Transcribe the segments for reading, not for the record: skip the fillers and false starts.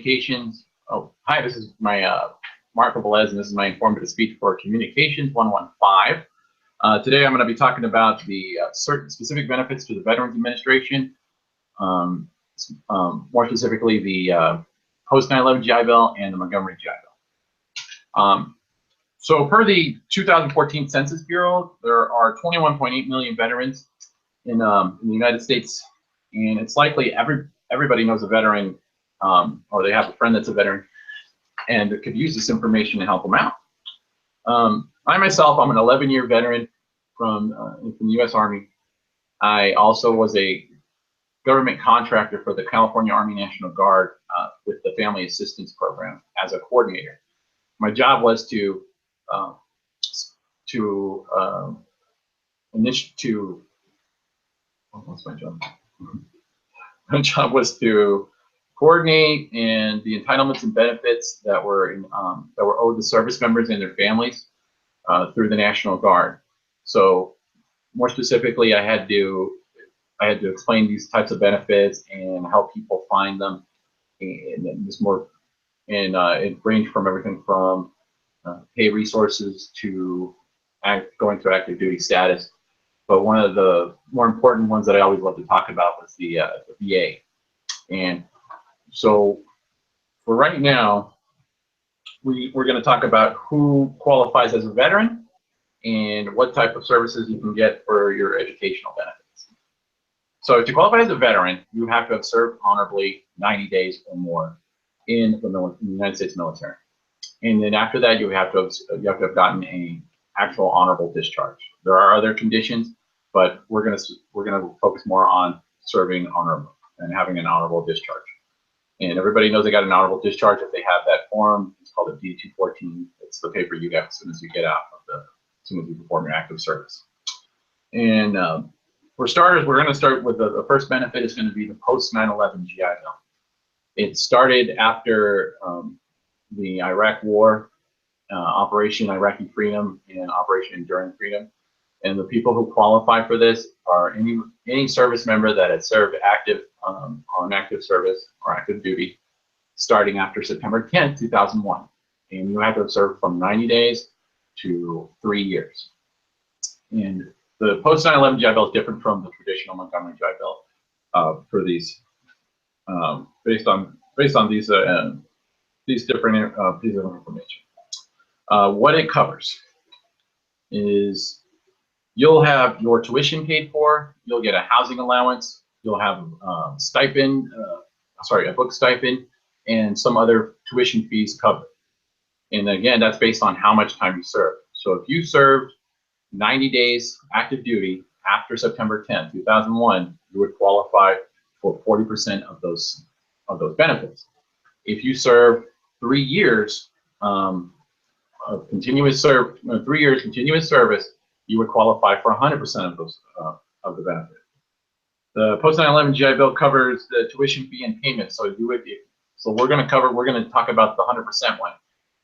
Communications. Oh, hi, this is my Marco Velez, and this is my informative speech for Communications 115. Today I'm going to be talking about the certain specific benefits to the Veterans Administration, more specifically the post 9/11 GI Bill and the Montgomery GI Bill. So per the 2014 Census Bureau, there are 21.8 million veterans in the United States, and it's likely everybody knows a veteran, or they have a friend that's a veteran, and could use this information to help them out. I myself, I'm an 11-year veteran from the U.S. Army. I also was a government contractor for the California Army National Guard with the Family Assistance Program as a coordinator. My job was to what's my job? My job was to coordinate and the entitlements and benefits that were owed to service members and their families through the National Guard. So more specifically, I had to explain these types of benefits and help people find them, and it ranged from everything from pay resources to going to active duty status. But one of the more important ones that I always love to talk about was the VA. And so for right now, we're going to talk about who qualifies as a veteran and what type of services you can get for your educational benefits. So to qualify as a veteran, you have to have served honorably 90 days or more in the United States military. And then after that, you have to have gotten an actual honorable discharge. There are other conditions, but we're gonna focus more on serving honorable and having an honorable discharge. And everybody knows they got an honorable discharge if they have that form. It's called a D-214. It's the paper you get as soon as you get out as soon as you perform your active service. And for starters, we're going to start with the first benefit is going to be the post 9/11 GI Bill. It started after the Iraq War, Operation Iraqi Freedom and Operation Enduring Freedom. And the people who qualify for this are any service member that has served on active service or active duty starting after September 10th, 2001. And you have to have served from 90 days to 3 years. And the post 9/11 GI Bill is different from the traditional Montgomery GI Bill for these, based on these different pieces of information. What it covers is you'll have your tuition paid for, you'll get a housing allowance, you'll have a book stipend, and some other tuition fees covered. And again, that's based on how much time you served. So if you served 90 days active duty after September 10th, 2001, you would qualify for 40% of those benefits. If you serve 3 years of continuous service, you would qualify for 100% of those of the benefit. The post 9/11 GI Bill covers the tuition fee and payment. So we're going to talk about the 100% one.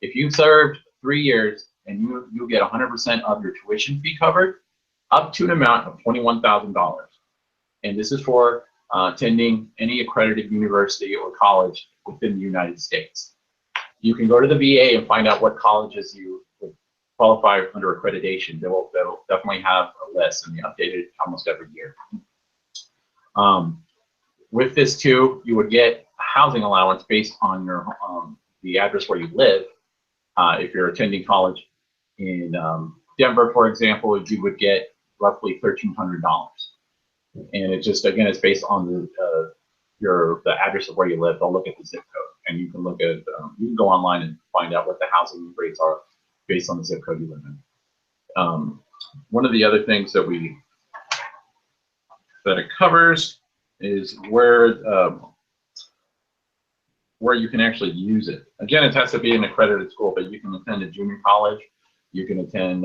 If you served 3 years and you get 100% of your tuition fee covered, up to an amount of $21,000. And this is for attending any accredited university or college within the United States. You can go to the VA and find out what colleges you qualify under accreditation. They'll definitely have a list, and they update it almost every year. With this too, you would get a housing allowance based on your the address where you live. If you're attending college in Denver, for example, you would get roughly $1,300. And it's based on the address of where you live. They'll look at the zip code, and you can look at you can go online and find out what the housing rates are based on the zip code you live in. One of the other things that it covers is where you can actually use it. Again, it has to be an accredited school, but you can attend a junior college. You can attend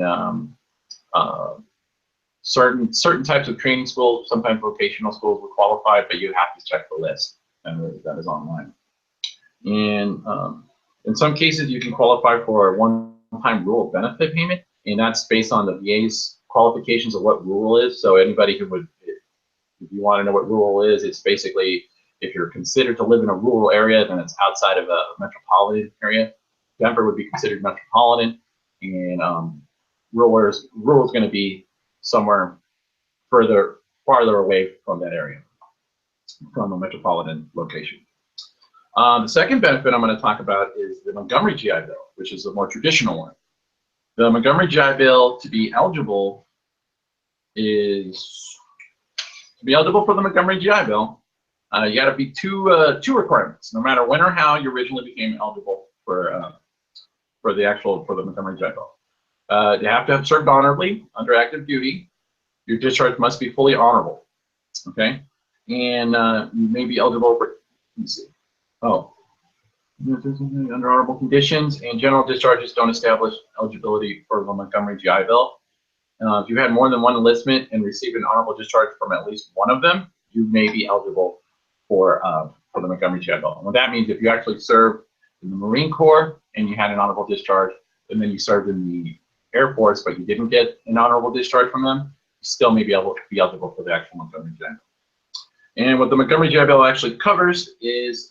certain types of training schools. Sometimes vocational schools will qualify, but you have to check the list, and that is online. And in some cases, you can qualify for a one-time rural benefit payment, and that's based on the VA's qualifications of what rural is. So anybody who would, if you want to know what rural is, it's basically If you're considered to live in a rural area, then it's outside of a metropolitan area. Denver would be considered metropolitan, and rural is going to be somewhere farther away from that area, from a metropolitan location. The second benefit I'm going to talk about is the Montgomery GI Bill, which is a more traditional one. The Montgomery GI Bill, to be eligible for the Montgomery GI Bill, you got to be two requirements, no matter when or how you originally became eligible for the Montgomery GI Bill. You have to have served honorably under active duty. Your discharge must be fully honorable, okay? And you may be eligible for, let's see, under honorable conditions, and general discharges don't establish eligibility for the Montgomery GI Bill. If you've had more than one enlistment and received an honorable discharge from at least one of them, you may be eligible for the Montgomery GI Bill. And what that means, if you actually served in the Marine Corps and you had an honorable discharge, and then you served in the Air Force, but you didn't get an honorable discharge from them, you still may be able to be eligible for the actual Montgomery GI Bill. And what the Montgomery GI Bill actually covers is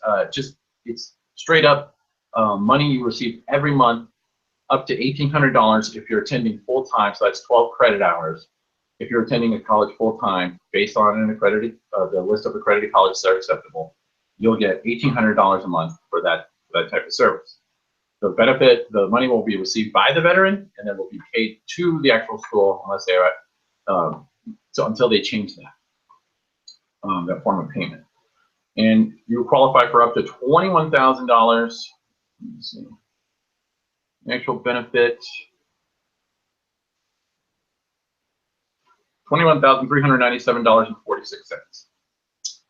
it's straight up money you receive every month, up to $1,800 if you're attending full time. So that's 12 credit hours. If you're attending a college full time, based on an accredited the list of accredited colleges that are acceptable, you'll get $1,800 a month for that type of service. The benefit, the money will be received by the veteran, and then will be paid to the actual school unless they are until they change that form of payment. And you qualify for up to $21,000. Let me see. The actual benefit, $21,397.46.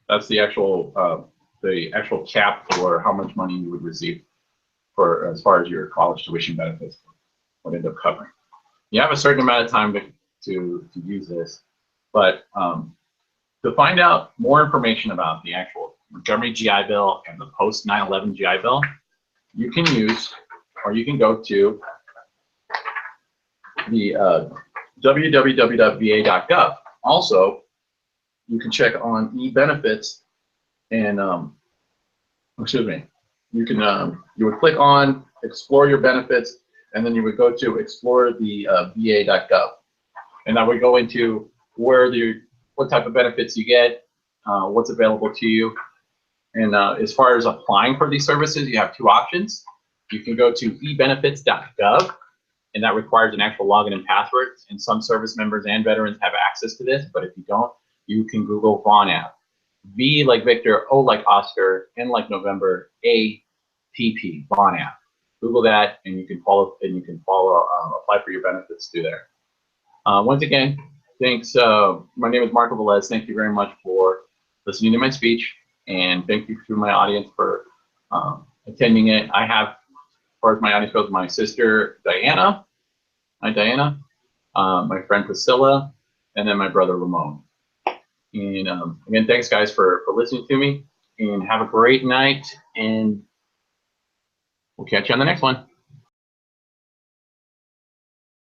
That's the actual cap for how much money you would receive for as far as your college tuition benefits would end up covering. You have a certain amount of time to use this, but to find out more information about the actual Montgomery GI Bill and the post 9/11 GI Bill, you can go to the www.va.gov. Also, you can check on e-benefits, and you would click on explore your benefits, and then you would go to explore the va.gov, and that would go into what type of benefits you get, what's available to you. And as far as applying for these services, you have two options. You can go to ebenefits.gov, and that requires an actual login and password. And some service members and veterans have access to this, but if you don't, you can Google Vaughn app. V like Victor, O like Oscar, N like November, APP, Vaughn app. Google that, and you can apply for your benefits through there. Once again, thanks. My name is Marco Velez. Thank you very much for listening to my speech, and thank you to my audience for attending it. I have, as far as my audience goes, my sister Diana. Hi, Diana. My friend Priscilla, and then my brother Ramon. And again, thanks guys for listening to me, and have a great night, and we'll catch you on the next one.